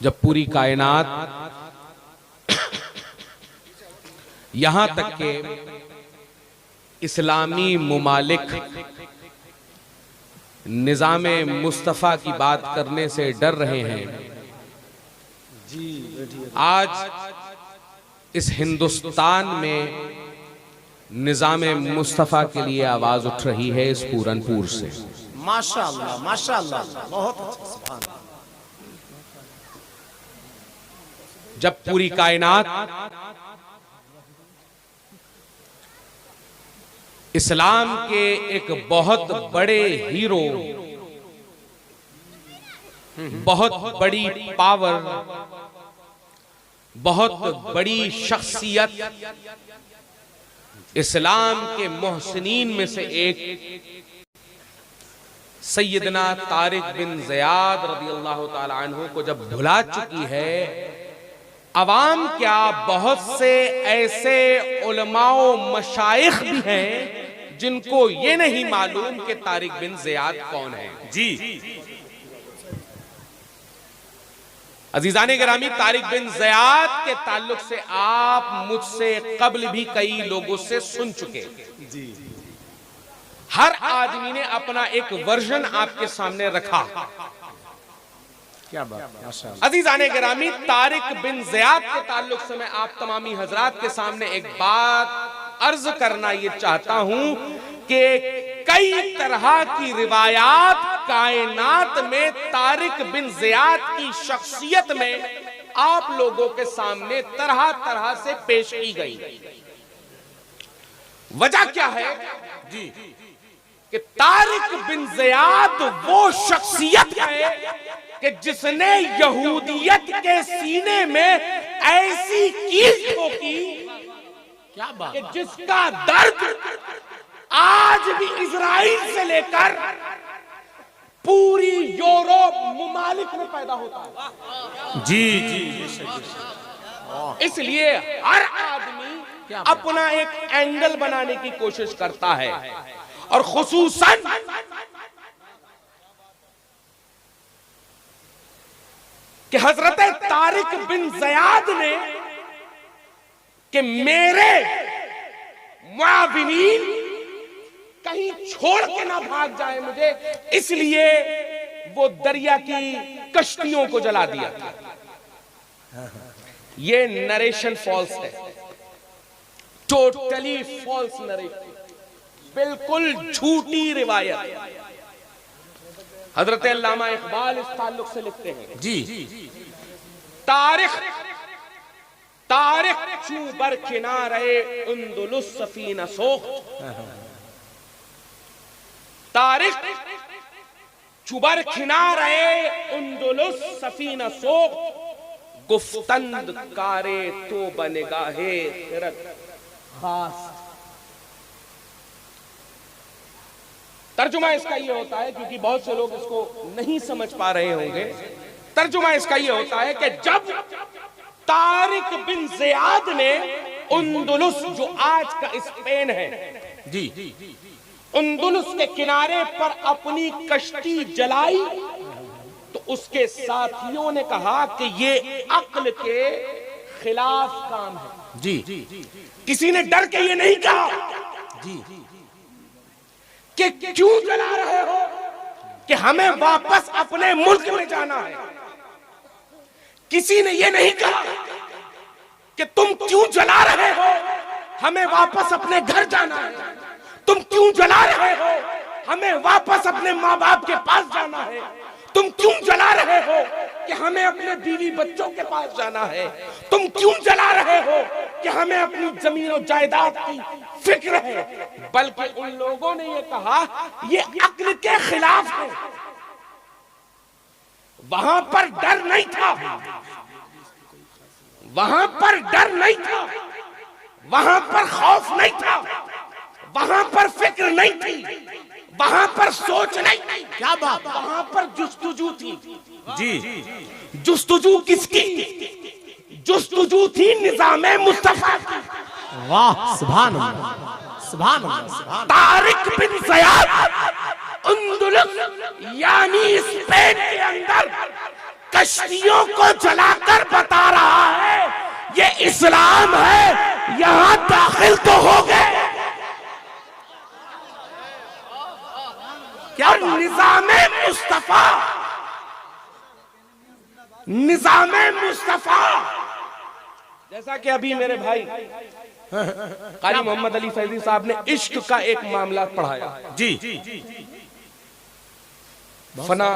जब पूरी कायनात यहां तक के इस्लामी मुमालिक निज़ामे मुस्तफ़ा की बात करने से डर रहे हैं, आज इस हिंदुस्तान में निज़ामे मुस्तफ़ा के लिए आवाज उठ रही है इस पूरनपुर से। माशाअल्लाह माशाअल्लाह, बहुत अच्छा, सुभान अल्लाह। जब पूरी कायनात इस्लाम के एक बहुत बड़े हीरो, बहुत बड़ी पावर, बहुत बड़ी शख्सियत, इस्लाम के मोहसिनीन में से एक सैयदना तारिक बिन ज़ियाद रज़ियल्लाहु ताला अन्हु को जब भुला चुकी है, अवाम क्या बहुत से ऐसे उलमाओ मशाइख भी हैं जिनको ये नहीं मालूम कि तारिक बिन ज़ियाद कौन है। जी अजीज़ाने गिरामी, तारिक बिन ज़ियाद के ताल्लुक से आप मुझसे कब्ल भी कई लोगों से सुन चुके। जी हर आदमी ने अपना एक वर्जन आपके सामने रखा। क्या बात, माशाअल्लाह। अजीज़ाने गिरामी, तारिक बिन ज़ियाद के ताल्लुक से मैं आप तमामी हजरात के सामने एक बात अर्ज करना ये चाहता हूं कि कई तरह की रिवायात कायनात में तारिक बिन ज़ियाद की शख्सियत में आप लोगों के सामने तरह तरह से पेश की गई। वजह क्या है जी कि तारिक बिन ज़ियाद वो शख्सियत है कि जिसने यहूदियत के सीने में ऐसी कील ठोकी, क्या बात, कि जिसका दर्द आज भी इजराइल से लेकर पूरी यूरोप मुमालिक में पैदा होता है। जी जी, इसलिए हर आदमी अपना एक एंगल बनाने की कोशिश करता है, और खुसूसन कि हजरत तारिक बिन ज़ियाद ने कि मेरे मुआविनीन कहीं छोड़ के ना भाग जाए मुझे, इसलिए वो दरिया की कश्तियों को जला दिया। ये नरेशन फॉल्स है, टोटली फॉल्स नरेशन, बिल्कुल झूठी रिवायत। हजरत अल्लामा इकबाल इस ताल्लुक से लिखते हैं जी, तारिख चू बर किनारे उंदुलुस सफीना सोख, तारिख चू बर किनारे उंदुलुस सफीना सोख, गुफ्तंद कारे तो बनिगाहे खिरत खास। तर्जुमा इसका ये होता है, क्योंकि बहुत से लोग इसको नहीं समझ पा रहे होंगे, तर्जुमा इसका ये होता है कि जब तारिक बिन ज़ियाद ने उंदुलुस, जो आज का स्पेन है जी, उंदुलुस के किनारे पर अपनी कश्ती जलाई, तो उसके साथियों ने कहा कि ये अक्ल के खिलाफ काम है। जी किसी ने डर के ये नहीं कहा जी कि क्यों जला रहे हो, कि हमें वापस अपने मुल्क में जाना है। किसी ने यह नहीं कहा कि तुम क्यों जला रहे हो, हमें वापस अपने घर जाना है। तुम क्यों जला रहे हो, हमें वापस अपने माँ बाप के पास जाना है। तुम क्यों जला रहे हो कि हमें अपने बीवी बच्चों के पास जाना है। तुम क्यों जला रहे हो कि हमें अपनी जमीन और जायदाद की फिक्र है। बल्कि उन लोगों ने ये कहा ये अक्ल के खिलाफ है। वहां पर डर नहीं था, वहां पर डर नहीं था, वहां पर खौफ नहीं था, वहां पर फिक्र नहीं थी, वहां पर सोच नहीं। क्या बात, वहां पर जुस्तुजू थी। जी जुस्तुजू किसकी? जुस्तुजू थी निज़ामे मुस्तफा की। वाह, सुभान अल्लाह, सुभान अल्लाह। तारिक बिन ज़ियाद उंदुलुस यानी स्पेन के अंदर कश्तियों को जलाकर बता रहा है ये इस्लाम है, यहां दाखिल तो हो गए। क्या निजामे मुस्तफा, निजामे मुस्तफा, जैसा कि अभी मेरे भाई कारी मोहम्मद अली फैजी साहब ने इश्क का एक मामला पढ़ाया। जी फना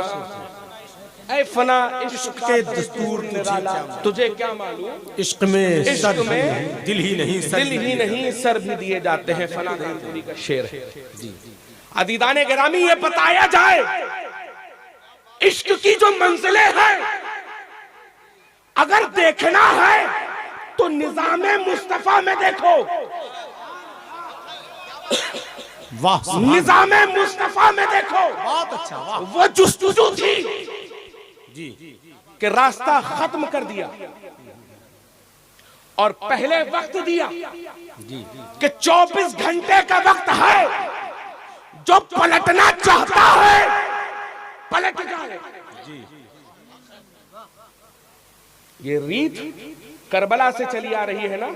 ऐ फना इश्क के दस्तूर निराला, तुझे क्या मालूम इश्क में दिल ही नहीं सर भी दिए जाते हैं। फना पूरी का शेर है। अदीदाने गिरामी, ये बताया जाए इश्क की जो मंजिलें हैं, अगर देखना है तो निजामे मुस्तफा में देखो। वाह, निजामे मुस्तफा में देखो। बहुत अच्छा, वाह। वो जुस्तजू थी जी कि रास्ता खत्म कर दिया और पहले वक्त दिया कि 24 घंटे का वक्त है, जो पलटना चाहता है पलट जाए। ये रीत करबला से चली आ रही है ना।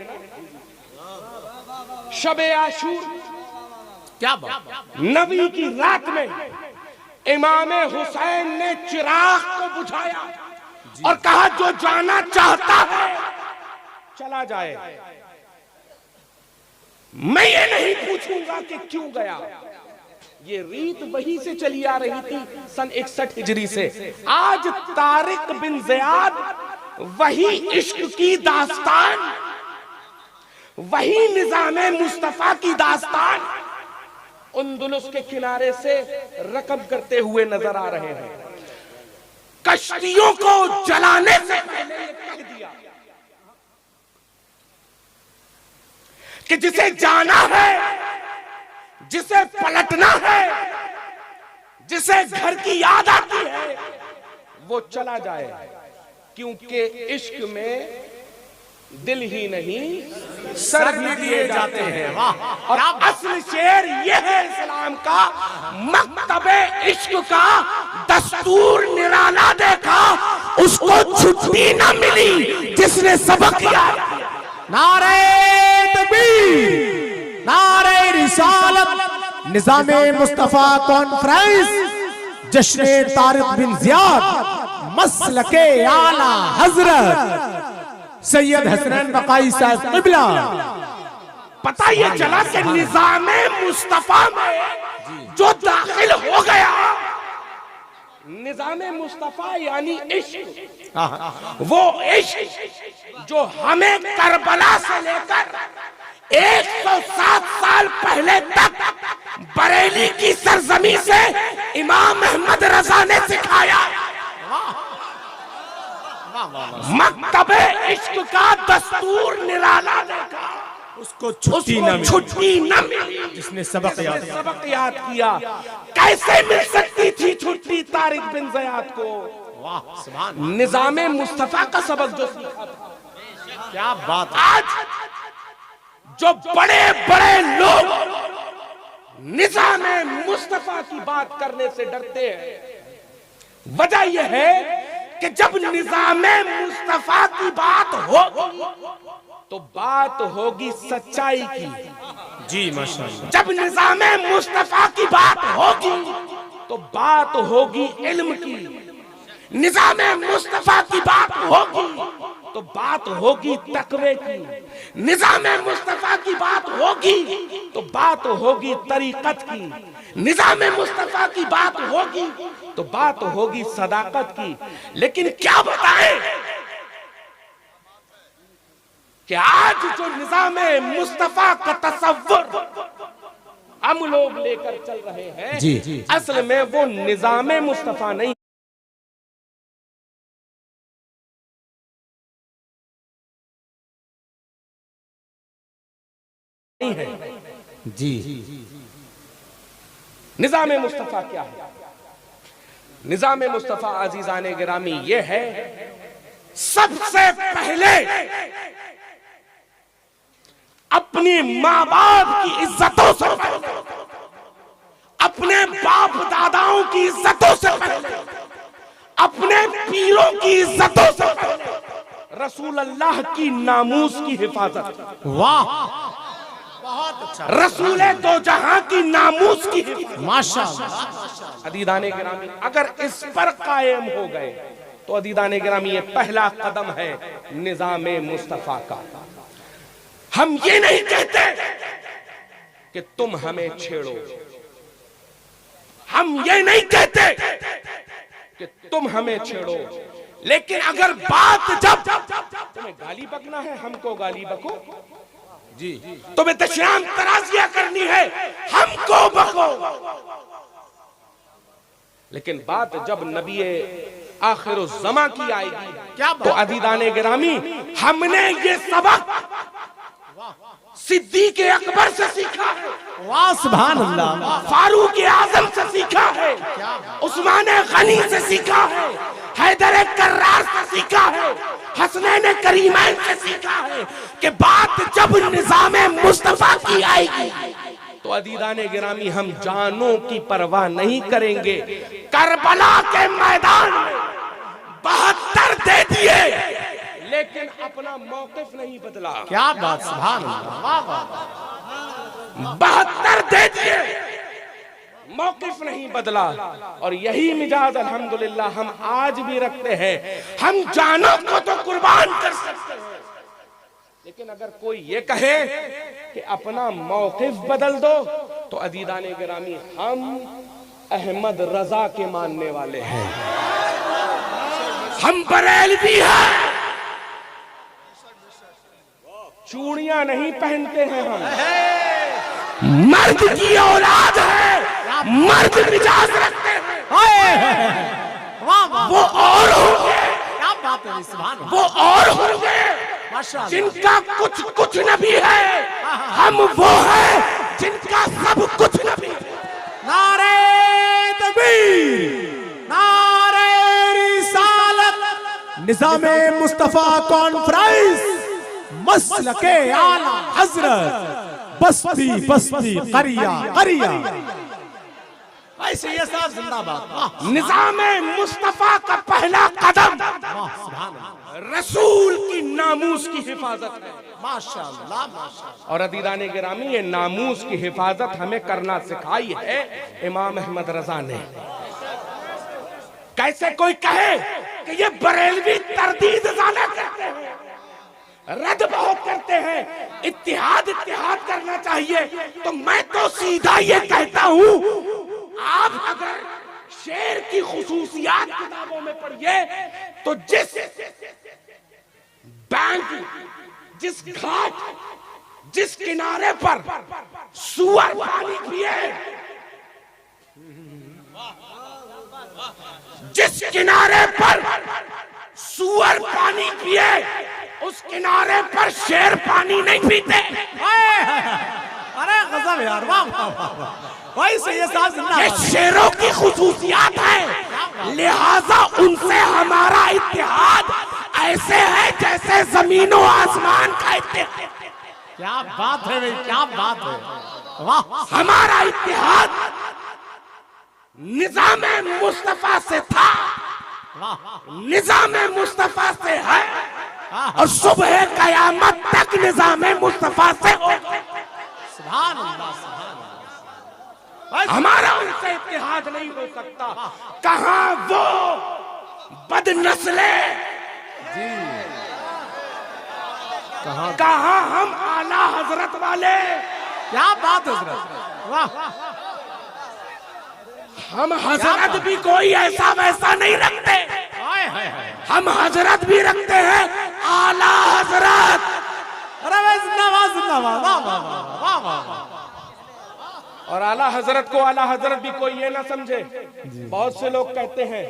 शबे आशूर, क्या बात, नबी की रात में इमाम हुसैन ने चिराग को बुझाया और कहा जो जाना चाहता है चला जाए। मैं ये नहीं पूछूंगा कि क्यों गया। ये रीत वही से चली आ रही थी सन 61 हिजरी से। आज तारिक बिन ज़ियाद वही इश्क की दास्तान, वही निजामे मुस्तफा की दास्तान उंदुलुस के किनारे से रकब करते हुए नजर आ रहे हैं। कश्तियों को जलाने से पहले ये कह दिया कि जिसे जाना है, जिसे पलटना है, जिसे घर की याद आती है, वो चला जाए, क्योंकि इश्क में दिल ही नहीं सर भी दिए जाते हैं। और असल शेर ये है इस्लाम का, मकतबे इश्क का दस्तूर निराला देखा, उसको छुट्टी न मिली जिसने सबक याद किया। नारे तकबीर, नारे रिसालत, निजामे मुस्तफा कॉन्फ्रेंस, जश्न तारिक बिन ज़ियाद, मसलके आला हजरत सैयद हसनैन बकाई साहब क़िबला। पता ये चला कि निजामे मुस्तफा में जो दाखिल हो गया, निजामे मुस्तफा यानी इश्क, वो इश्क जो हमें करबला से लेकर 107 साल पहले तक बरेली की सरजमी से इमाम अहमद रजा ने सिखाया। मकतबे इश्क का दस्तूर निराला देखा, उसको छुट्टी न मिली जिसने सबक याद किया। कैसे मिल सकती थी छुट्टी तारिक बिन ज़ियाद को? वाह, सुभान, निजामे मुस्तफा का सबक जो सीखा था। क्या बात। आज जो बड़े बड़े लोग निजामे मुस्तफा की बात करने से डरते हैं, वजह यह है कि जब निजामे मुस्तफा की बात होगी तो बात होगी सच्चाई की। जी माशाअल्लाह। जब निजामे मुस्तफा की बात होगी तो बात होगी इल्म की। निजामे मुस्तफा की बात होगी तो बात होगी तकवे की। निजामे मुस्तफा की बात होगी तो बात होगी तरीकत की। निजामे मुस्तफा की बात होगी तो बात होगी सदाकत की। लेकिन क्या बताएं कि आज जो निजामे मुस्तफा का तसव्वुर हम लोग लेकर चल रहे हैं, जी। असल में वो निजामे मुस्तफा नहीं है। जी। निजामे मुस्तफा क्या है? निजामे मुस्तफा अजीजाने गिरामी ये है, सबसे पहले अपनी माँ बाप की इज्जतों से पहले, अपने बाप दादाओं की इज्जतों से पहले अपने पीरों की इज्जतों से पहले रसूल अल्लाह की नामूस की हिफाजत। वाह, बहुत अच्छा। रसूल दो जहां की नामूस की हिफाजत। माशाअल्लाह। अदीदाने गिरामी, अगर इस पर कायम हो गए तो अदीदाने गिरामी ये पहला कदम है निजामे मुस्तफा का। हम ये नहीं कहते कि तुम हमें छेड़ो, हम ये नहीं कहते कि तुम हमें छेड़ो, लेकिन अगर बात जब तुम्हें गाली बकना है हमको गाली बको जी, तुम्हें तशराम तराजियां करनी है हमको बको, लेकिन बात जब नबी आखिरुज़्ज़मा की आएगी क्या तो अदीदाने गिरामी हमने ये सबक सिद्दीक़ अकबर से सीखा है, वाह सुभान अल्लाह। फारूक आजम से सीखा है, उस्मान गनी से सीखा है, हैदर कर्रार से सीखा है, हसनैन करीमैन से सीखा है कि बात जब निज़ामे मुस्तफा की आएगी तो अदीदाने गिरामी हम जानों की परवाह नहीं करेंगे। करबला के मैदान में 72 दे दिए लेकिन अपना मौकिफ नहीं बदला। क्या बात, सुभान अल्लाह। वाह वाह। 72 दे दिए, मौकिफ नहीं बदला। और यही मिजाज अल्हम्दुलिल्लाह हम आज भी रखते हैं। हम जानों को तो कुर्बान कर सकते हैं, लेकिन अगर कोई ये कहे कि अपना मौकिफ बदल दो तो अदीदाने गिरामी हम अहमद रजा के मानने वाले हैं, हम बरेलवी हैं, चूड़ियां नहीं पहनते हैं, हम मर्द की औलाद है, मर्द मिजाज रखते हैं। वाह वाह। वो और होंगे, क्या बात है, सुभान अल्लाह। वो और होंगे माशाअल्लाह। जिनका कुछ कुछ नबी है, हम वो हैं जिनका सब कुछ नबी है। नारे तकबीर, नारे रिसालत, निज़ामे मुस्तफा कॉन्फ्रेंस, मसलके आला हजरत, बस्ती बस्ती करिया करिया। ऐसे ये साहब जिंदाबाद। निज़ामे मुस्तफा का पहला कदम रसूल की नामूस की हिफाजत है। माशाअल्लाह माशाअल्लाह। और अदीदाने गिरामी ये नामूस की हिफाजत हमें करना सिखाई है इमाम अहमद रजा ने। कैसे कोई कहे कि ये बरेलवी तरदीद ज़्यादा करते हैं, रद्द बहुत करते हैं, इत्तिहाद इत्तिहाद करना चाहिए, तो मैं तो सीधा ये कहता हूं आप अगर शेर की खुसूसियात किताबों में पढ़िए तो जिस बैंक, जिस घाट, जिस किनारे पर सुअर पानी पिए, जिस किनारे पर सुअर पानी पिए उस किनारे पर शेर पानी नहीं पीते। अरे गजब यार, वाह वाह वाह। वैसे ये साहब ये शेरों की खुसूसियात है, लिहाजा उनसे हमारा इत्तेहाद ऐसे है जैसे जमीन और आसमान का इत्तेहाद। क्या बात है भाई, क्या बात है, वाह। हमारा इत्तेहाद निज़ामे मुस्तफा से था, निज़ामे मुस्तफा से है और सुबह कयामत तक निज़ामे मुस्तफा से होगा। सुभान अल्लाह, सुभान अल्लाह। हमारा उनसे इत्तेहाद नहीं हो सकता। कहां वो बदनस्ले, कहां हम आला हजरत वाले। क्या बात है हजरत, वाह। हम हजरत भी कोई ऐसा वैसा नहीं रखते, हम हजरत भी रखते हैं आला हजरत। अरे भाई जिंदाबाद जिंदाबाद, वाह वाह वाह वाह वाह। और आला हजरत को आला हजरत भी कोई ये ना समझे। बहुत से लोग कहते हैं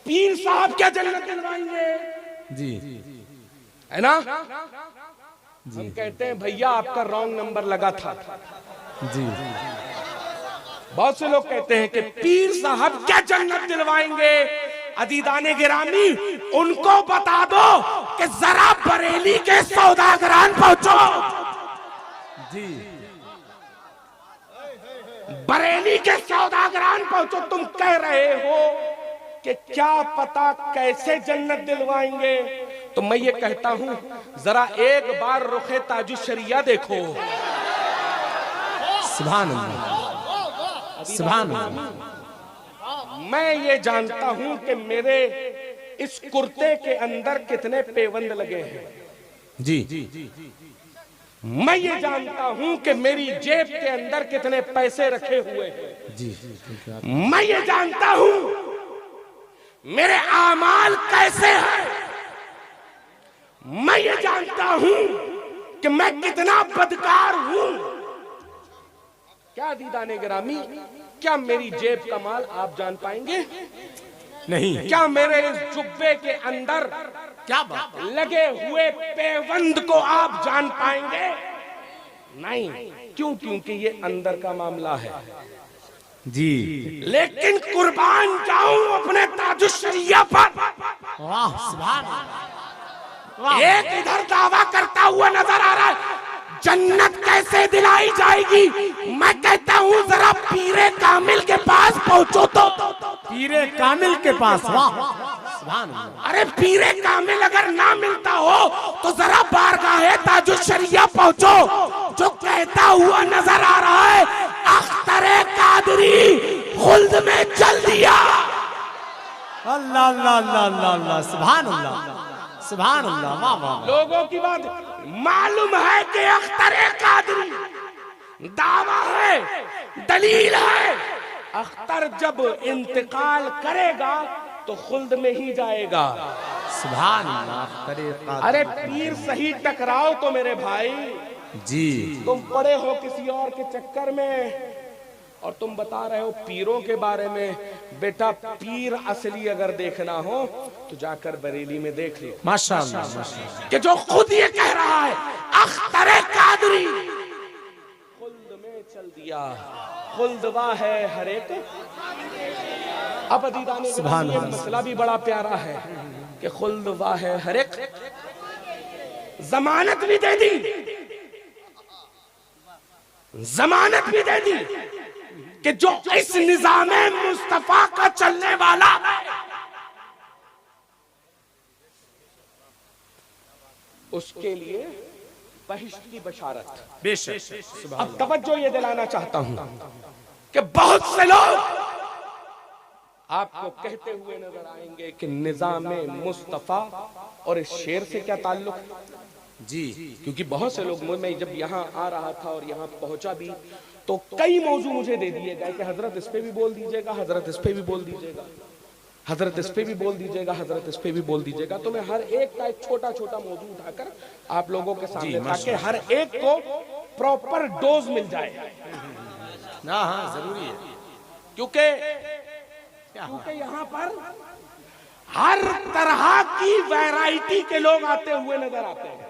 पीर साहब क्या जन्नत दिलवाएंगे जी, है ना। हम कहते हैं भैया आपका रॉन्ग नंबर लगा था जी। बहुत से लोग कहते हैं कि पीर साहब क्या जन्नत दिलवाएंगे। अदीदाने गिरामी उनको बता दो कि जरा बरेली के सौदागरान पहुंचो जी, बरेली के सौदागरान पहुंचो। तुम कह रहे हो कि क्या पता कैसे जन्नत दिलवाएंगे, तो मैं ये कहता हूं जरा एक बार रुखे ताजुशरिया देखो। सुभान अल्लाह, सुभान अल्लाह। मैं ये जानता हूं कि मेरे इस कुर्ते के अंदर कितने पेवंद लगे हैं। जी, मैं ये जानता हूं कि मेरी जेब के अंदर कितने पैसे रखे हुए हैं। जी, मैं ये जानता हूं मेरे आमाल कैसे हैं। मैं ये जानता हूं कि मैं कितना बदकार हूं। क्या दीदाने गिरामी, क्या मेरी जेब का माल आप जान पाएंगे? नहीं। क्या मेरे इस जुब्बे के अंदर क्या बात, लगे हुए पेवंद को आप जान पाएंगे? नहीं। क्यों? क्योंकि ये अंदर का मामला है। जी। लेकिन कुर्बान जाऊं अपने ताजुशरिया पर। वाह, सुभान अल्लाह। एक इधर दावा करता हुआ नजर आ रहा है जन्नत कैसे दिलाई जाएगी। मैं कहता हूं जरा पीरे कामिल के पास पहुंचो तो। पीरे कामिल के पास, वाह, सुभान अल्लाह। अरे पीरे कामिल अगर ना मिलता हो तो जरा बारगाहे ताजुशरिया पहुंचो। जो कहता हुआ नजर आ रहा है अख्तरे कादरी खुल्द में चल दिया। अल्लाह अल्लाह अल्लाह अल्लाह अल्लाह, सुभान अल्लाह, सुभान अल्लाह, वाह वाह। लोगों की बात मालूम है कि अख्तरे कादरी दावा है, दलील है। अख्तर जब इंतकाल करेगा तो खुल्द में ही जाएगा। सुभान अल्लाह। अरे पीर सही टकराओ तो मेरे भाई। जी। तुम पड़े हो किसी और के चक्कर में और तुम बता रहे हो पीरों के बारे में। बेटा पीर असली अगर देखना हो तो जाकर बरेली में देख लो। माशाअल्लाह, माशाअल्लाह। कि जो खुद ये कह रहा है अख्तरे कादरी खुल्द में चल दिया। खुल्दवा है हर एक। अब दीदाने ये मसला भी बड़ा प्यारा है कि खुल्दवा है हर एक। जमानत भी दे दी, जमानत भी दे दी कि जो इस निजामे मुस्तफा का चलने वाला है उसके लिए बहिश्त की बशारत। बेशक। अब तवज्जो ये दिलाना चाहता हूं कि बहुत से लोग आपको कहते हुए नजर आएंगे कि निजामे मुस्तफा और इस शेर से क्या ताल्लुक। जी। क्योंकि बहुत से लोग, मैं जब यहाँ आ रहा था और यहाँ पहुंचा भी तो कई मौजू मुझे दे दिए गए कि हजरत इस पे भी बोल दीजिएगा, हजरत इस पे भी बोल दीजिएगा, हजरत इस पे भी बोल दीजिएगा, हजरत इस पे भी बोल दीजिएगा। तो मैं हर एक का एक छोटा छोटा मौजू उठाकर आप लोगों के सामने ताकि हर एक को प्रॉपर डोज मिल जाए। हाँ, जरूरी है। क्योंकि यहाँ पर हर तरह की वैरायटी के लोग आते हुए नजर आते हैं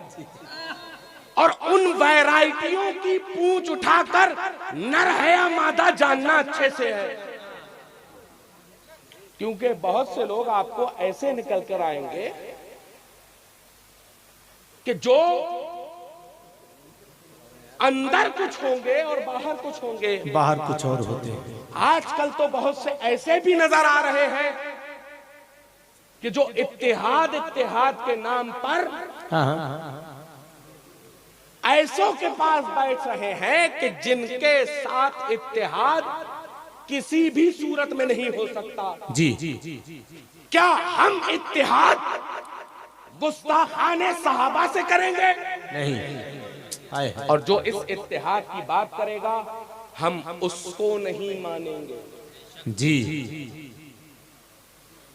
और उन वैरायटियों की पूंछ उठाकर नर है या मादा जानना अच्छे से है। क्योंकि बहुत से लोग आपको ऐसे निकल कर आएंगे कि जो अंदर कुछ होंगे और बाहर कुछ होंगे। बाहर कुछ और होते हैं। आजकल तो बहुत से ऐसे भी नजर आ रहे हैं कि जो इत्तेहाद के नाम पर ऐसों के पास बैठ रहे हैं कि जिनके साथ इत्तेहाद किसी भी सूरत में नहीं हो सकता। जी। क्या हम इत्तेहाद गुस्ताखाने सहाबा से करेंगे? नहीं। और जो इस इत्तेहाद की बात करेगा हम उसको नहीं मानेंगे। जी।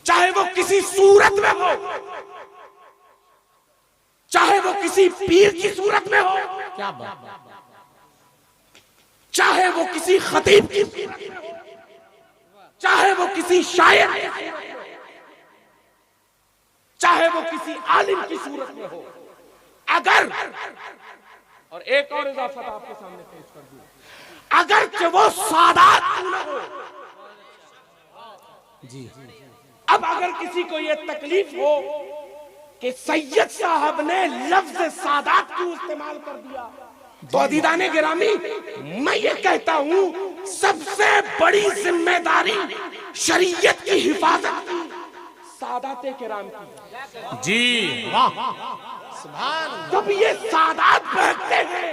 चाहे वो किसी सूरत में हो, चाहे वो किसी पीर की सूरत में हो, क्या बात, चाहे वो किसी खतीब की सूरत में हो, चाहे वो किसी शायर की सूरत में हो, चाहे वो किसी आलिम की सूरत में हो। अगर, और एक और इजाफत आपके सामने पेश कर दूं, अगर कि वो सादात क्यों न हो। जी। अब अगर किसी को यह तकलीफ हो कि सैयद साहब ने लफ्ज सादात क्यों इस्तेमाल कर दिया, तो अदीदाने गिरामी मैं ये कहता हूं सबसे बड़ी जिम्मेदारी शरीयत की हिफाजत की सादाते किराम की। जी वाह सुभान अल्लाह। जब ये सादात बहकते हैं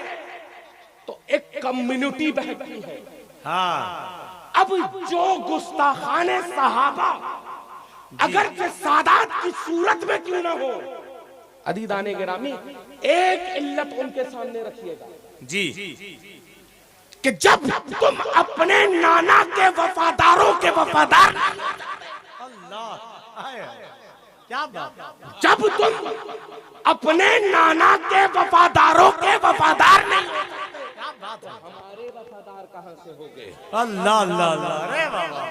तो एक कम्युनिटी बहकती है। हाँ अब जो गुस्ताखाने सहाबा अगर से सादात की सूरत में क्यों ना हो, अदीदाने गिरामी एक इल्लत उनके सामने रखिएगा जी कि जब तुम अपने नाना के वफादारों के वफादार, अल्लाह आए, क्या बात। जब तुम अपने नाना के वफादारों के वफादार नहीं, क्या बात है। हमारे वफादार कहां से हो गए। अल्लाह अल्लाह अल्लाह, अरे बाबा।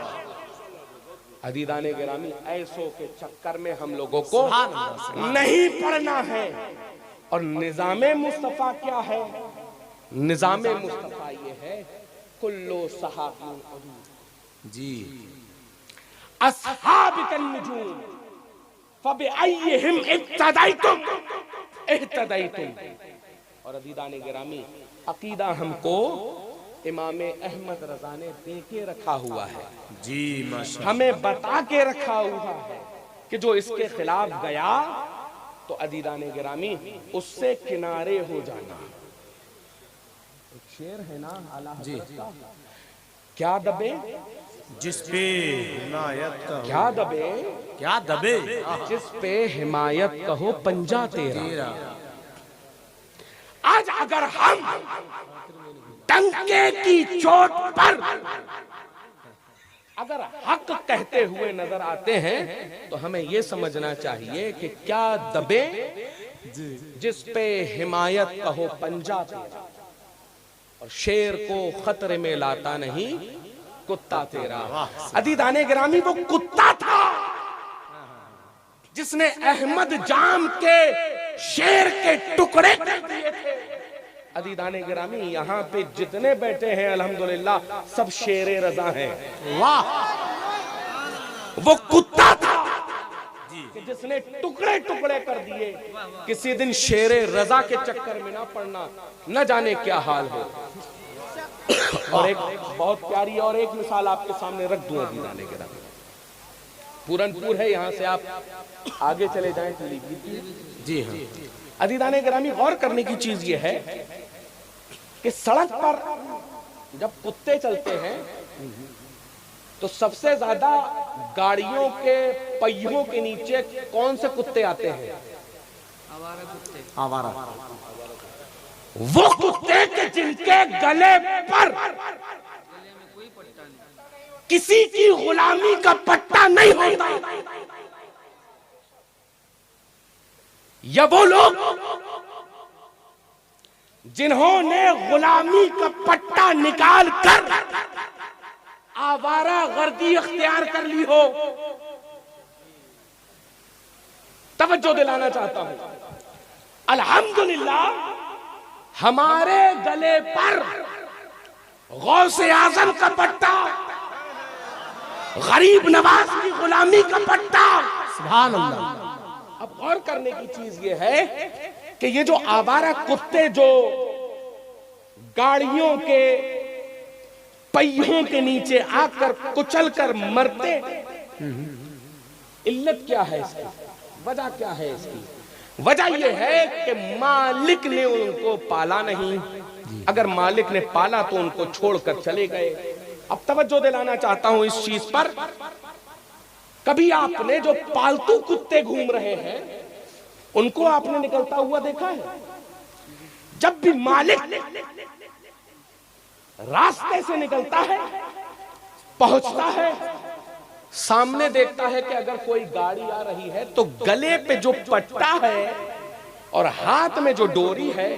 अदीदाने गिरामी ऐसों के चक्कर में हम लोगों को सुभान अल्लाह, सुभान नहीं पढ़ना है। और निजामे मुस्तफा क्या है? निजामे मुस्तफा ये है कुल्लो सहाबियुन अदू जी अस्हाबिकन नुजूम फबिअय्यिहिम इक्तदैतुम इह्तदैतुम। और अदीदाने गिरामी अकीदा हमको इमाम अहमद रजा ने दे के रखा हुआ है जी माशाअल्लाह। हमें बता के रखा हुआ है कि जो इसके खिलाफ गया तो अदीदाने गिरामी उससे किनारे हो जाना। एक शेर है ना आला हज़रत का, क्या दबे जिस पे हिमायत का क्या दबे क्या दबे जिस पे हिमायत कहो पंजा तेरा। तेरा। आज अगर हम टंके की चोट पर अगर हक कहते हुए नजर आते हैं तो हमें यह समझना चाहिए कि क्या दबे जिस पे हिमायत कहो पंजा तेरा। और शेर को खतरे में लाता नहीं कुत्ता तेरा। अदीदाने गिरामी वो कुत्ता था जिसने अहमद जाम के शेर के टुकड़े कर दिए थे। अदीदाने गिरामी यहाँ पे जितने बैठे हैं अल्हम्दुलिल्लाह सब शेरे रजा हैं। वाह वो कुत्ता था कि जिसने टुकड़े टुकड़े कर दिए। किसी दिन शेरे रजा के चक्कर में ना पड़ना, न जाने क्या हाल हो। और एक बहुत प्यारी और एक मिसाल आपके सामने रख दूं अदीदाने गिरामी। पूरनपुर है, यहाँ से आप आगे चले जाएं पीलीभीत। जी हाँ अदीदाने गिरामी गौर करने की चीज ये है कि सड़क पर जब कुत्ते चलते हैं तो सबसे ज्यादा गाड़ियों के पहियों के नीचे कौन से कुत्ते आते हैं? आवारा। वो कुत्ते के जिनके गले पर किसी की गुलामी का पट्टा नहीं होता, या वो लोग जिन्होंने गुलामी का पट्टा निकाल कर आवारा गर्दी अख्तियार कर ली हो। तवज्जो दिलाना चाहता हूं, अल्हम्दुलिल्लाह हमारे गले पर गौसे आजम का पट्टा, गरीब नवाज की गुलामी का पट्टा। सुभान अल्लाह। अब गौर करने की चीज ये है कि ये जो आवारा कुत्ते जो गाड़ियों के पहियों के नीचे आकर कुचल कर मरते, इल्लत क्या है इसकी? वजह क्या है इसकी? वजह यह है कि मालिक ने उनको पाला नहीं। अगर मालिक ने पाला तो उनको छोड़कर चले गए। अब तवज्जो दिलाना चाहता हूं इस चीज पर, कभी आपने जो पालतू कुत्ते घूम रहे हैं उनको आपने निकलता हुआ देखा है? जब भी मालिक रास्ते से निकलता है, पहुंचता है, सामने देखता है कि अगर कोई गाड़ी आ रही है तो गले पे जो पट्टा है और हाथ में जो डोरी है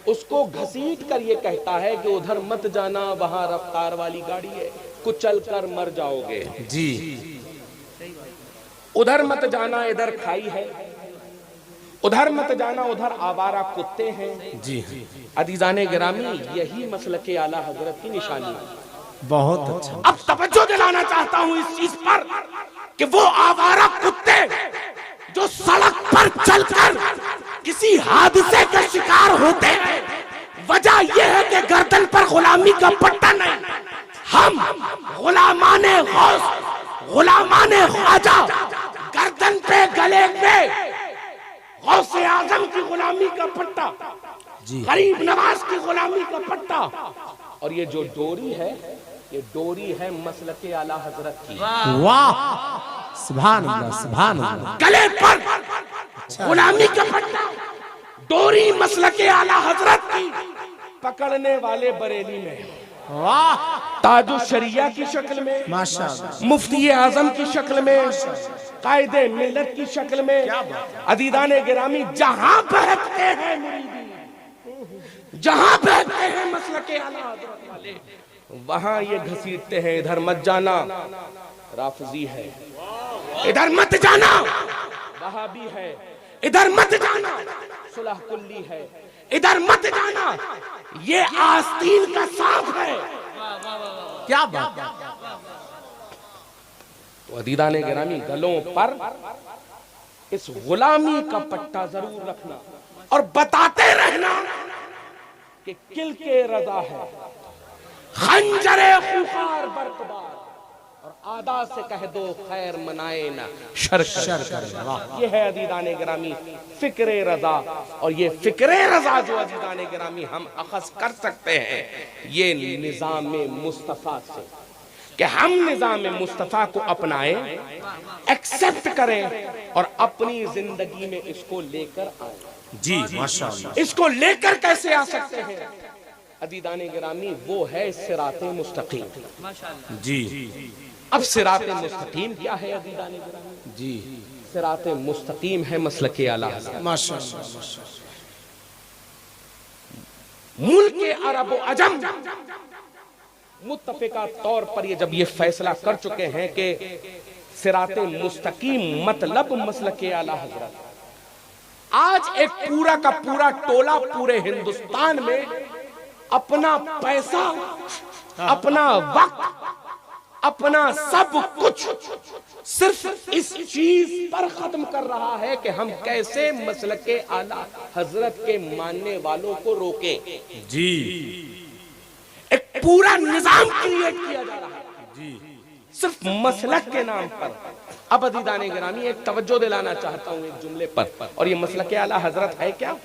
उसको घसीट कर ये कहता है कि उधर मत जाना, वहां रफ्तार वाली गाड़ी है, कुचल कर मर जाओगे। जी उधर मत जाना, इधर खाई है, उधर मत जाना, उधर आवारा कुत्ते हैं। जी अदीजाने गिरामी यही मसलक आला हजरत की निशानी है। बहुत अच्छा। अब तवज्जो दिलाना चाहता हूं इस चीज पर कि वो आवारा कुत्ते जो सड़क पर चलकर किसी हादसे का शिकार होते हैं, वजह यह है कि गर्दन पर गुलामी का पट्टा नहीं। हम गुलामाने गौस, गुलामाने ख्वाजा गर्दन गर्दन पे गले पे गौसे आजम की गुलामी का पट्टा, गरीब नवाज की गुलामी का पट्टा। और ये जो डोरी है, ये डोरी है मसलके आला हजरत की। वाह, सुभान अल्लाह, सुभान अल्लाह। गले पर गुलामी का पट्टा, डोरी मसलके आला हजरत की, पकड़ने वाले बरेली में वाह, ताजु शरिया की शक्ल में, माशाअल्लाह, मुफ्ती आजम की शक्ल में, कायदे मिल्लत की शक्ल में। अदीदाने गिरामी जहां बहकते हैं मुरीदी, जहां बहकते हैं मसलके आला हजरत वाले, वहां ये घसीटते हैं, इधर मत जाना राफजी है, इधर मत जाना वहाबी है, इधर मत जाना सुलह कुल्ली है, इधर मत जाना ये आस्तीन का सांप है। क्या बात। तो अदीदाने गिरामी गलों पर इस गुलामी का पट्टा जरूर रखना और बताते रहना कि किल के रजा है, खंजरे खुखार बरकबार, और आदा से कह दो खैर मनाए ना शर कर। ये है अदीदाने गिरामी फिक्रे रजा। और ये फिक्रे रजा जो अदीदाने गिरामी हम अखज़ कर सकते हैं, ये निज़ाम मुस्तफ़ा से, कि हम निज़ाम मुस्तफ़ा को अपनाएं, एक्सेप्ट करें और अपनी जिंदगी में इसको लेकर आए। जी माशाअल्लाह। इसको लेकर कैसे आ सकते हैं अदीदाने गिरामी? वो है सिराते मुस्तकीम। जी, अब सिराते मुस्तकीम क्या है अदीदाने गिरामी? जी, सिराते मुस्तकीम है मसलके आला हज़रत। माशाअल्लाह। मुल्क अरब व अजम मुत्तफ़िका तौर पर ये जब ये फैसला कर चुके हैं कि सिराते मुस्तकीम मतलब मसलके आला हज़रत, आज एक पूरा का पूरा टोला पूरे हिंदुस्तान में अपना पैसा, अपना वक्त, अपना सब कुछ सिर्फ इस चीज पर खत्म कर रहा है कि हम कैसे मसलके आला हजरत के मानने वालों को रोकें। जी, एक पूरा निजाम क्रिएट किया जा रहा है जी, सिर्फ मसलक के नाम पर। अब अदीदाने गिरामी एक तवज्जो दिलाना चाहता हूं एक जुमले पर, और ये मसलके आला हजरत है क्या?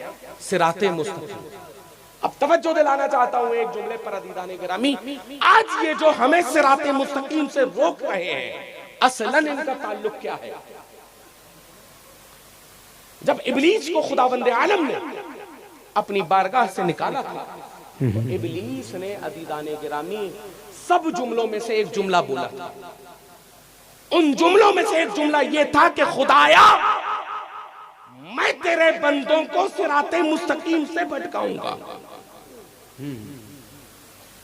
सिराते मुस्तकीम। अब तवज्जो दिलाना चाहता हूं एक जुमले पर अदीदाने गिरामी, आज ये जो हमें सिराते मुस्तकीम से रोक रहे हैं, असलन इनका ताल्लुक क्या है? जब इब्लीस को खुदावंद आलम ने अपनी बारगाह से निकाला था, तो इब्लीस ने अदीदाने गिरामी सब जुमलों में से एक जुमला बोला था। उन जुमलों में से एक जुमला यह था कि खुदाया मैं तेरे बंदों को सिराते मुस्तकीम से भटकाऊंगा,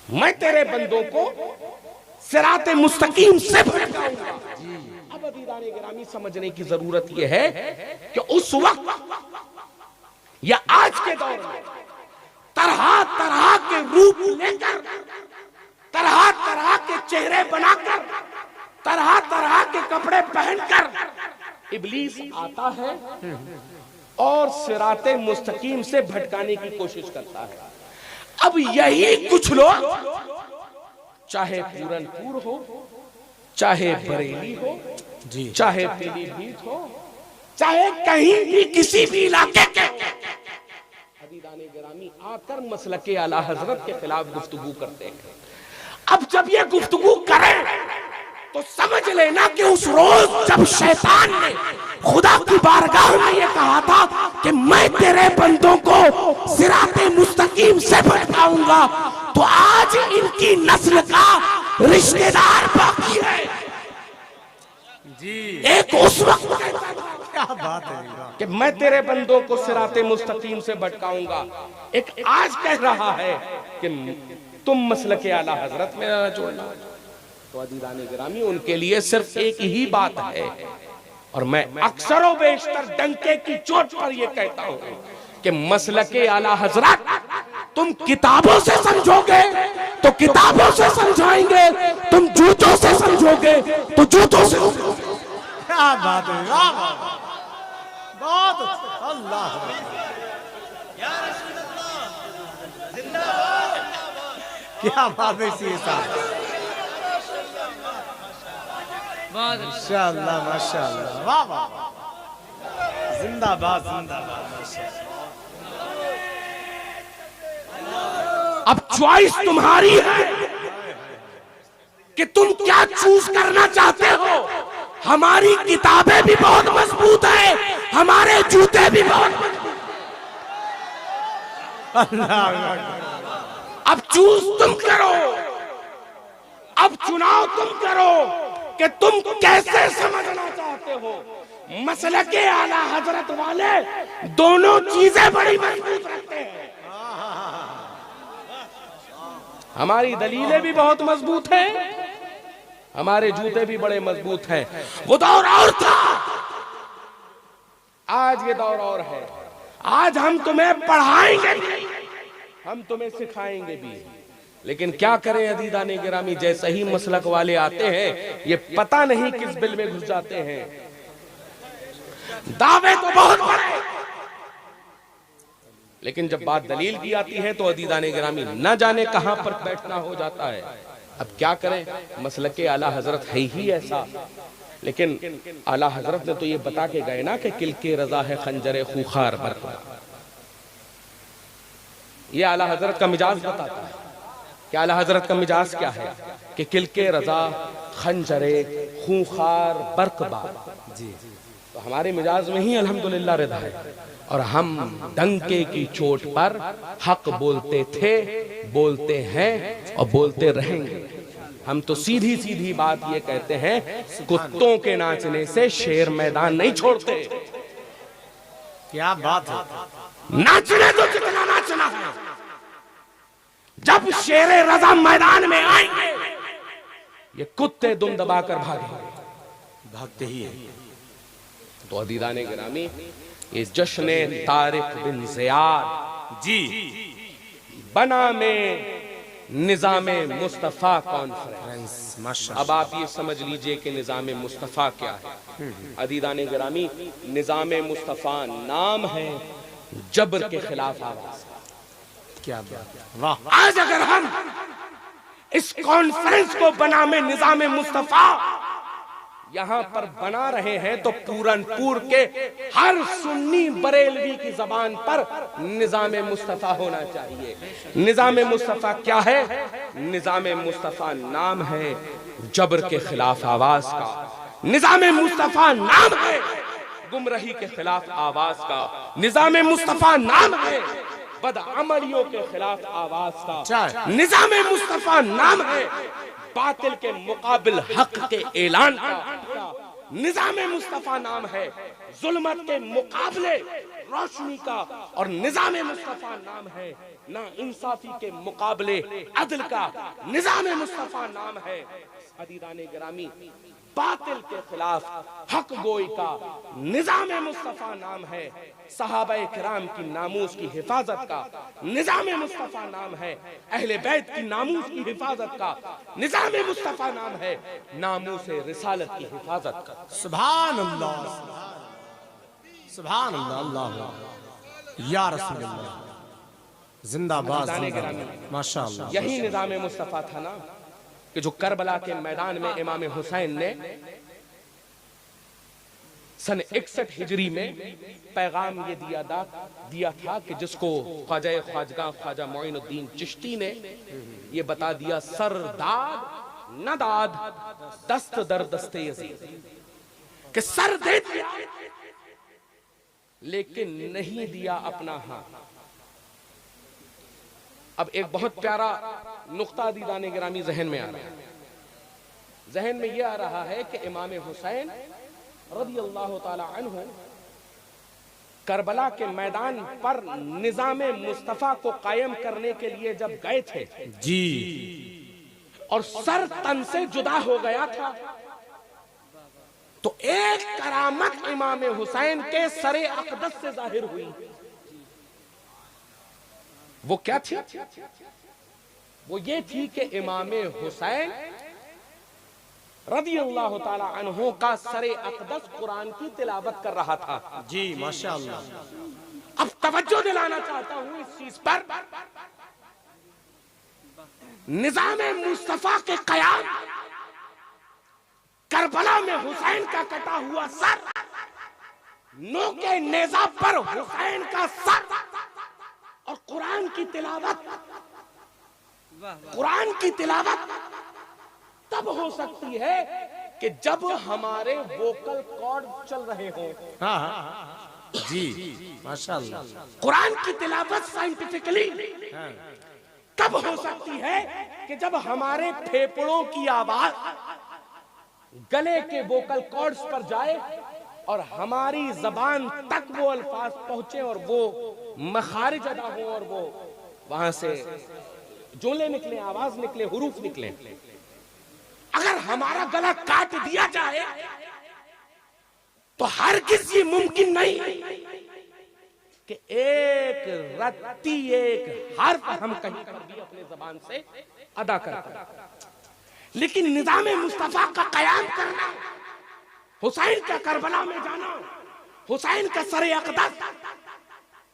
मैं तेरे बंदों को सिराते मुस्तकीम से भटकाऊंगा। अब अदीदाने गिरामी समझने की जरूरत यह है कि उस वक्त या आज के दौर में तरह तरह के रूप लेकर, तरह तरह के चेहरे बनाकर, तरह तरह के कपड़े पहनकर इब्लीस आता है और सिराते मुस्तकीम से भटकाने की कोशिश करता है। अब यही कुछ लोग, चाहे पूरनपुर हो, चाहे बरेली हो, जी, चाहे पीलीभीत हो, चाहे कहीं भी किसी भी इलाके के अदीदाने गिरामी आकर मसलके आला हजरत के खिलाफ गुफ्तगू करते हैं। अब जब ये गुफ्तगू करें तो समझ लेना कि उस रोज जब शैतान ने खुदा की बारगाह में ये कहा था कि मैं तेरे बंदों को सिराते मुस्तकीम से भटकाऊंगा, तो आज इनकी नस्ल का रिश्तेदार बाकी है जी। एक उस वक्त क्या बात है कि मैं तेरे बंदों को सिराते मुस्तकीम से भटकाऊंगा, एक आज कह रहा है कि तुम मसलके आला हजरत में जोड़ना। तो अदीदाने गिरामी उनके लिए सिर्फ एक ही बात है, और मैं अक्सर व बेशतर डंके की चोट पर यह कहता हूं कि मसलके आला हजरत तुम किताबों से समझोगे तो किताबों से समझाएंगे, तुम जूतों से समझोगे तो जूतों से। क्या बात है, बहुत अच्छा। अल्लाह क्या बात है सी साहब, माशाअल्लाह माशाअल्लाह, वाह वाह। जिंदाबाद जिंदाबाद। अब चॉइस तुम्हारी है कि तुम क्या चूज करना चाहते हो। हमारी किताबें भी बहुत मजबूत है, हमारे जूते भी बहुत मजबूत। अब चूज तुम करो, अब चुनाव तुम करो कि तुम कैसे समझना चाहते हो। मसलके आला हजरत वाले दोनों चीजें बड़ी मजबूत रखते हैं। हमारी दलीलें भी बहुत मजबूत हैं, हमारे जूते भी बड़े मजबूत हैं। वो दौर और था, आज ये दौर और है। आज हम तुम्हें पढ़ाएंगे भी, हम तुम्हें सिखाएंगे भी, लेकिन क्या करें अजीज़ाने गिरामी, जैसे ही मसलक वाले आते हैं ये पता नहीं किस बिल में घुस जाते हैं। दावे तो बहुत बड़े, लेकिन जब बात दलील की आती है तो अजीज़ाने गिरामी न जाने कहां पर बैठना हो जाता है। अब क्या करें, मसलके आला हजरत है ही ऐसा। लेकिन आला हजरत ने तो ये बता के गए ना कि किलके रजा है खंजरे खूखार पर। ये आला हजरत का मिजाज बताता है कि आला हजरत का मिजाज क्या है कि किलके रजा खंजरे खूखार बरकबार। जी, तो हमारे मिजाज में ही अल्हम्दुलिल्लाह रिदा है, और हम डंके की चोट पर हक बोलते थे, बोलते हैं और बोलते रहेंगे। हम तो सीधी सीधी बात ये कहते हैं, कुत्तों के नाचने से शेर मैदान नहीं छोड़ते। क्या बात है, नाचने तो जितना नाचना है, जब शेरे रजा मैदान में आएंगे ये कुत्ते दुम दबाकर भागेंगे, भागते ही है। तो अदीदाने गिरामी, इस जश्न तारिक बिन ज़ियाद जी बना में निज़ामे मुस्तफ़ा कॉन्फ्रेंस। अब आप ये समझ लीजिए कि निज़ामे मुस्तफ़ा क्या है। अदीदाने गिरामी, निज़ामे मुस्तफ़ा नाम है जबर के खिलाफ आवाज। क्या बात, वाह। आज अगर हम इस कॉन्फ्रेंस को बना में निज़ामे मुस्तफ़ा यहां पर बना रहे हैं तो पूरनपुर के हर सुन्नी बरेलवी की जबान पर निज़ामे मुस्तफ़ा होना चाहिए। निज़ामे मुस्तफ़ा क्या है? निज़ामे मुस्तफ़ा नाम है जबर के खिलाफ आवाज का। निज़ामे मुस्तफ़ा नाम है गुमराही के खिलाफ आवाज का। निज़ामे मुस्तफ़ा नाम है बदअमलियों के खिलाफ आवाज का। निज़ामे मुस्तफ़ा नाम है बातिल के मुकाबिल हक के ऐलान का। निज़ामे मुस्तफ़ा नाम है जुल्मत के मुकाबले रोशनी का। और निज़ामे मुस्तफ़ा नाम है ना इंसाफी के मुकाबले अदल का। निज़ामे मुस्तफ़ा नाम है अदीदाने गिरामी बातिल के खिलाफ हक गोई का। निज़ामे मुस्तफ़ा नाम है सहाबाए किराम की नामूस की हिफाजत का। निज़ामे मुस्तफ़ा नाम है अहले बैत की नामूस की हिफाजत का। निज़ामे मुस्तफ़ा नाम है नामूस रिसालत की हिफाजत का। सुभान अल्लाह, सुभान अल्लाह, अल्लाह या रसूल अल्लाह, जिंदाबाद जिंदाबाद, माशाअल्लाह। यही निज़ामे मुस्तफ़ा था ना कि जो करबला के मैदान में इमाम हुसैन ने सन 61 हिजरी में पैगाम ये दिया था कि जिसको ख्वाजा ख्वाजगा ख्वाजा मोइनुद्दीन चिश्ती ने ये बता दिया, सरदाद नदाद दस्त दर दस्ते यज़ीद, कि सर दे दिया लेकिन नहीं दिया अपना हाथ। अब एक बहुत प्यारा नुक्ता दीदाने गिरामी जहन में आ रहा है। जहन में यह आ रहा है कि इमाम हुसैन रज़ी अल्लाह ताला अन्हु करबला के मैदान पर निज़ामे मुस्तफ़ा को कायम करने के लिए जब गए थे जी, और सर तन से जुदा हो गया था, तो एक करामत इमाम हुसैन के सरे अक़दस से जाहिर हुई। वो क्या थी? वो ये थी कि इमाम हुसैन रज़ी अल्लाह ताला अन्हु का सरे अक़दस कुरान की तिलावत कर रहा था। जी माशाअल्लाह। अब तवज्जो दिलाना चाहता हूं इस चीज पर, निज़ामे मुस्तफ़ा के क़याम, करबला में हुसैन का कटा हुआ सर, नो के नेजा पर हुसैन का सर और कुरान की तिलावत, कुरान की तिलावत तब हो सकती है कि जब हमारे वोकल कॉर्ड चल रहे हों। हाँ हाँ जी माशाल्लाह। कुरान की तिलावत साइंटिफिकली तब हो सकती है कि जब हमारे फेफड़ों की आवाज गले के वोकल कॉर्ड्स पर जाए और हमारी जबान तक वो अल्फाज पहुंचे और वो मखारिज अदा हो और वो वहां से जुमले निकले, आवाज निकले, हुरूफ निकले। अगर हमारा गला काट दिया जाए तो हर किसी मुमकिन नहीं कि एक रत्ती एक हर्फ हम कहीं पर भी अपने जबान से अदा कर पाए। लेकिन निज़ाम मुस्तफा का कयाम करना, हुसैन का करबला में जाना, हुसैन का सरे अक़दस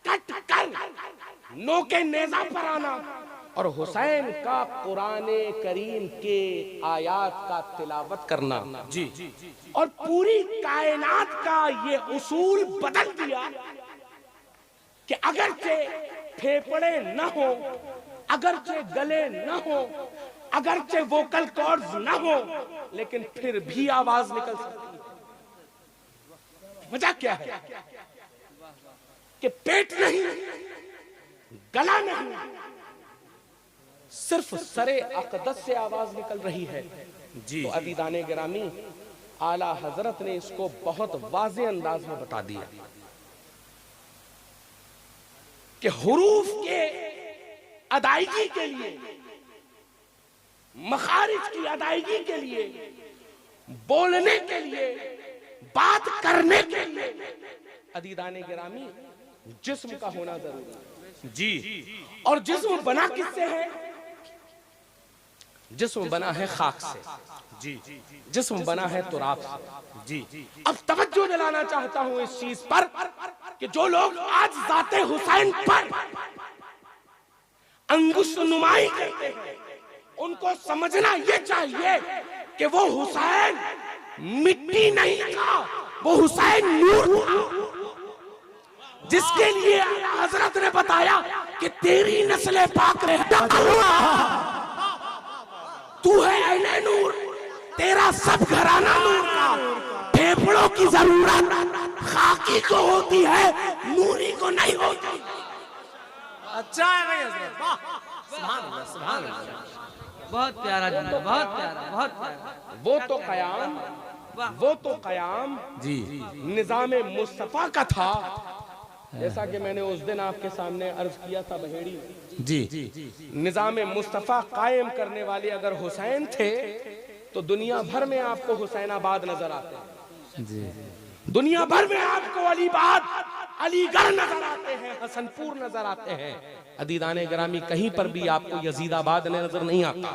कट कर नो के नेज़ा पर आना और हुसैन का कुराने करीम के आयात का तिलावत करना जी और पूरी कायनात का ये उसूल बदल दिया कि अगरचे फेफड़े न हो, अगरचे गले न हो, अगरचे वोकल कॉर्ड्स न हो, लेकिन फिर भी आवाज निकल सकती है। वजह क्या है कि पेट नहीं, गला नहीं, सिर्फ सरे अक़दस से आवाज निकल रही है जी। तो अदीदाने गिरामी आला हजरत ने इसको बहुत वाज़े अंदाज में बता दिया कि हुरूफ के अदायगी के लिए, मखारिज की अदायगी के लिए, बोलने के लिए, बात करने के लिए अदीदाने गिरामी जिस्म का होना जरूरी है जी। और जिस्म बना किससे है? जिस्म बना है खाक से जी जिस्म बना है तुराब से जी। अब तवज्जो दिलाना चाहता हूं इस चीज पर कि जो लोग आज जाते हुसैन पर अंगुश नुमाई करते हैं उनको समझना यह चाहिए कि वो हुसैन मिट्टी नहीं था, वो हुसैन नूर था, जिसके लिए हजरत ने बताया कि तेरी नस्लें पाक रहे, तू है ऐने नूर, तेरा सब घराना नूर का। फेफड़ों की जरूरत खाकी को होती है, नूरी को नहीं होती। अच्छा है भाई हजरत, वाह सुभान अल्लाह सुभान अल्लाह। बहुत प्यारा जुमला, बहुत प्यारा, बहुत प्यारा। वो तो कयाम जी निजामे मुस्तफा का था, जैसा कि मैंने उस दिन आपके सामने अर्ज किया था बहेड़ी में। जी निजामे मुस्तफा कायम करने वाले अगर हुसैन थे तो दुनिया भर में आपको हुसैनाबाद नजर आते हैं, जी। दुनिया भर में आपको अलीबाद, अलीगढ़ नजर आते हैं, हसनपुर नजर आते हैं। अदीदाने गिरामी कहीं पर भी आपको यजीदाबाद नजर नहीं आता।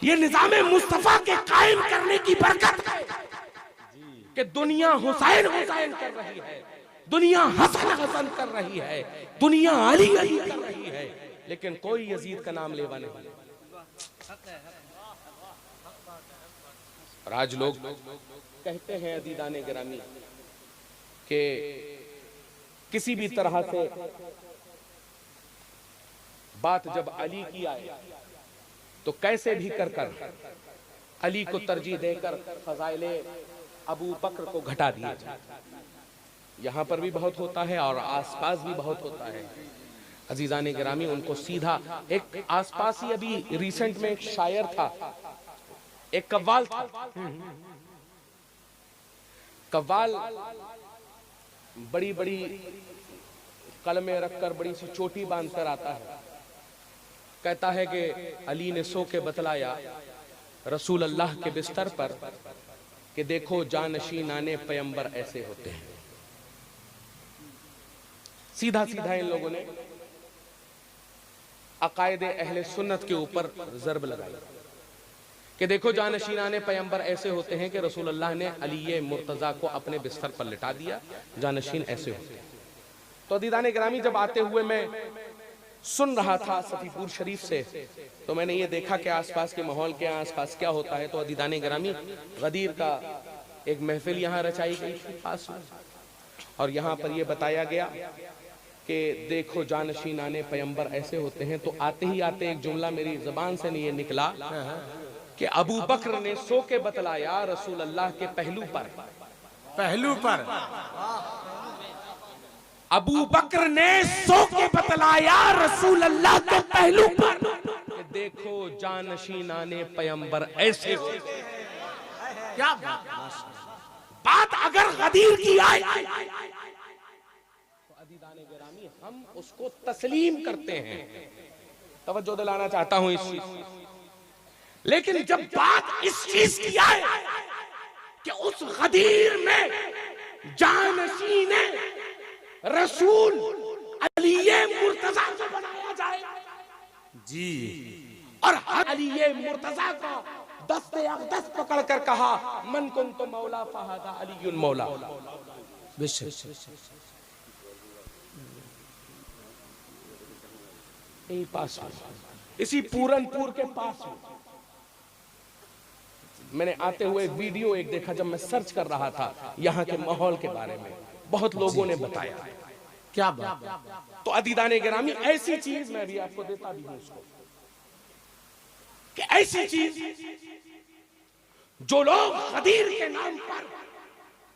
ये निजामे मुस्तफा के कायम करने की बरकत है कि दुनिया हुसैन हुसैन कर रही है, दुनिया हसन हसन कर रही है, दुनिया अली अली कर रही है, लेकिन कोई यजीद का नाम लेवा नहीं। और आज लोग कहते हैं अदीदाने गिरामी कि किसी भी तरह से बात जब अली की आए तो कैसे भी कर कर अली को तरजीह देकर फजाइले अबू बकर को घटा दिया जाए। यहाँ पर भी बहुत होता है और आसपास भी बहुत होता है। अजीजाने गिरामी उनको सीधा एक आसपास ही अभी रिसेंट में एक शायर था, एक कव्वाल था। कव्वाल बड़ी बड़ी कलमें रखकर बड़ी सी चोटी बांधकर आता है, कहता है कि अली ने सो के बतलाया रसूल अल्लाह के बिस्तर पर कि देखो जानशीनाने पैगंबर ऐसे होते हैं। सीधा सीधा इन लोगों ने अकायदे अहले सुन्नत के ऊपर ज़र्ब लगाई कि देखो जानशीनाने पैगंबर ऐसे होते हैं कि रसूल अल्लाह ने अली मुर्तज़ा को अपने बिस्तर पर लिटा दिया, जानशीन ऐसे होते हैं। तो अदीदाने गिरामी जब आते हुए मैं सुन रहा था सफीपुर शरीफ से, तो मैंने ये देखा कि आसपास के माहौल के आसपास क्या होता है। तो अदीदाने गिरामी गदीर का एक महफिल यहाँ रचाई गई थी पास में, और यहाँ पर यह बताया गया कि देखो जानशीनाने पैगंबर ऐसे होते हैं। तो आते ही आते एक जुमला मेरी जबान से नहीं निकला कि अबू बकर ने सो के बतलाया रसूल अल्लाह के पहलू पर। पहलू पर अबू बकर ने सो के बतलाया रसूल अल्लाह के पहलू पर कि देखो जानशीनाने पैगंबर ऐसे होते हैं। क्या बात अगर गदीर की आए तो अदीदाने गिरामी हम उसको तस्लीम करते हैं। तवज्जो दिलाना चाहता हूं इस चीज, लेकिन जब बात इस चीज की आए कि उस गदीर में जानशीने रसूल अली मुर्तजा को बनाया जाए जी, और अली मुर्तजा का दस्ते अक़दस पकड़ कर कहा मन कुन्तु मौला फहादा अलीयुन मौला। यही पास में, इसी पूरनपुर के पास में मैंने आते हुए एक वीडियो एक देखा। जब मैं सर्च कर रहा था यहाँ के माहौल के बारे में, बहुत लोगों ने बताया। क्या बात। तो अदीदाने गिरामी ऐसी चीज मैं भी आपको देता भी हूं उसको, कि ऐसी चीज जो लोग गदीर के नाम पर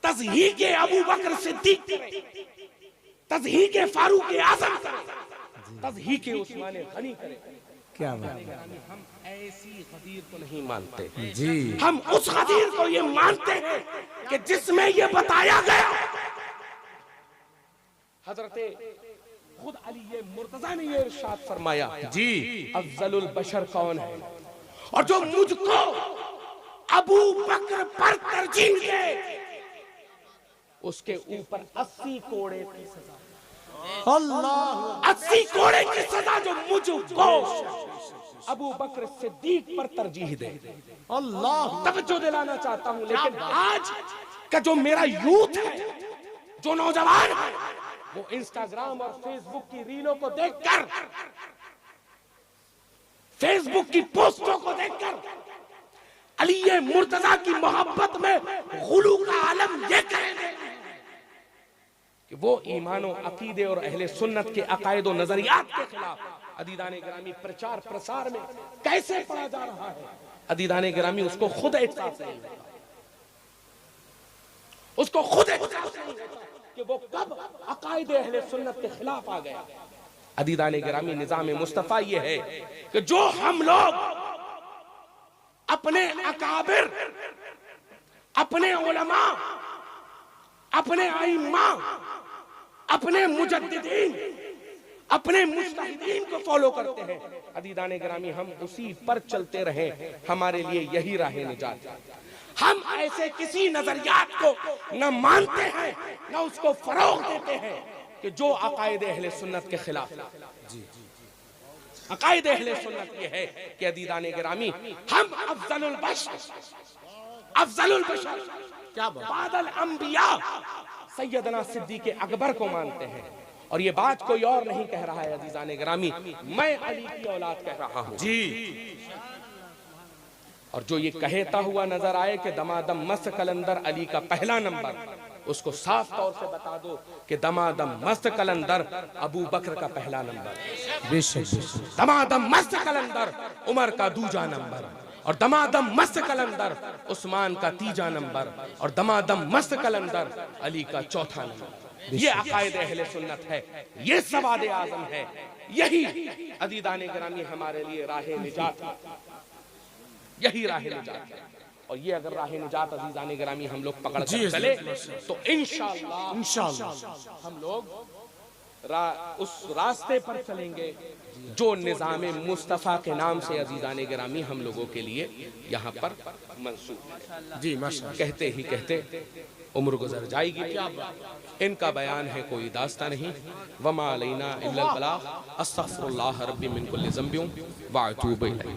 तज़हीक़ अबू बकर सिद्दीक़ करें, तज़हीक़ फारूक आज़म करें, तज़हीक़ उस्मान गनी करें, क्या बात। हम ऐसी गदीर को नहीं मानते जी, हम उस गदीर को ये मानते हैं कि जिसमें ये बताया गया हजरते खुद अली मुर्तजा ने ये इरशाद फरमाया जी, अफजलुल बशर कौन है, और जो मुझको अबू बकर पर तरजीह दे उसके ऊपर 80 कोड़े की सजा। अल्लाह, 80 कोड़े की सजा जो मुझको अबू बकर सिद्दीक पर तरजीह दे। अल्लाह। तवज्जो दिलाना चाहता हूं, लेकिन आज का जो मेरा यूथ है, जो नौजवान है, वो इंस्टाग्राम और फेसबुक की रीलों को देखकर, फेसबुक की पोस्टों को देखकर अली मुर्तजा की मोहब्बत में गुलू का आलम ये करेंगे कि वो ईमान और अकीदे और अहले सुन्नत के अकायद और नजरियात के खिलाफ अदीदाने गिरामी प्रचार प्रसार में कैसे पड़ा जा रहा है। अदीदाने गिरामी उसको खुद एहसास नहीं होता, उसको खुद एहसास नहीं होता कि वो कब अकायद अहले सुन्नत के खिलाफ आ गया। अदीदाने गिरामी निजाम मुस्तफा ये है कि जो हम लोग अपने अकाबिर, अपने उलमा, अपने आइम्मा, अपने मुजद्दिदीन, अपने मुज्तहिदीन को फॉलो करते हैं, अदीदाने गिरामी हम उसी पर चलते रहे, हमारे लिए यही राह निजात है। हम ऐसे किसी नजरियात को न मानते हैं न उसको फरोग देते हैं कि जो अकायद अहले सुन्नत के खिलाफ। अकायद अहले सुन्नत ये है कि अदीदाने गिरामी हम अफजलुल बशर क्या बात। बादल अंबिया सैयदना सिद्दीक़ अकबर को मानते हैं, और ये बात कोई और नहीं कह रहा है अदीदाने गिरामी, मैं अली की औलाद कह रहा हूं जी। और जो ये कहता हुआ नजर आए कि दमादम मस्त कलंदर अली का पहला नंबर, उसको साफ तौर से बता दो कि दमादम मस्त कलंदर अबू बकर का पहला नंबर, दमादम मस्त कलंदर उमर का दूजा नंबर, और दमादम मस्त कलंदर उस्मान का तीजा नंबर, और दमादम मस्त कलंदर अली का चौथा नंबर। ये अकायद अहले सुन्नत है, ये सवाद आज़म है, यही अदीदाने गिरामी हमारे लिए राह निजात है, यही राह निजात है। और ये अगर राह निजात अजीजाने गिरामी हम लोग पकड़ कर चले तो इंशाअल्लाह हम लोग उस रास्ते पर चलेंगे जो निज़ाम मुस्तफ़ा के नाम से अजीजाने गिरामी हम लोगों के लिए यहाँ पर मंसूब है। जी माशाअल्लाह। कहते ही कहते उम्र गुजर जाएगी, इनका बयान है कोई दास्ता नहीं। वमा अलैना इल्लल बलाग, अस्तग़फिरुल्लाह रब्बी मिन कुल्लि ज़ंबिन व अतूबु इलैह।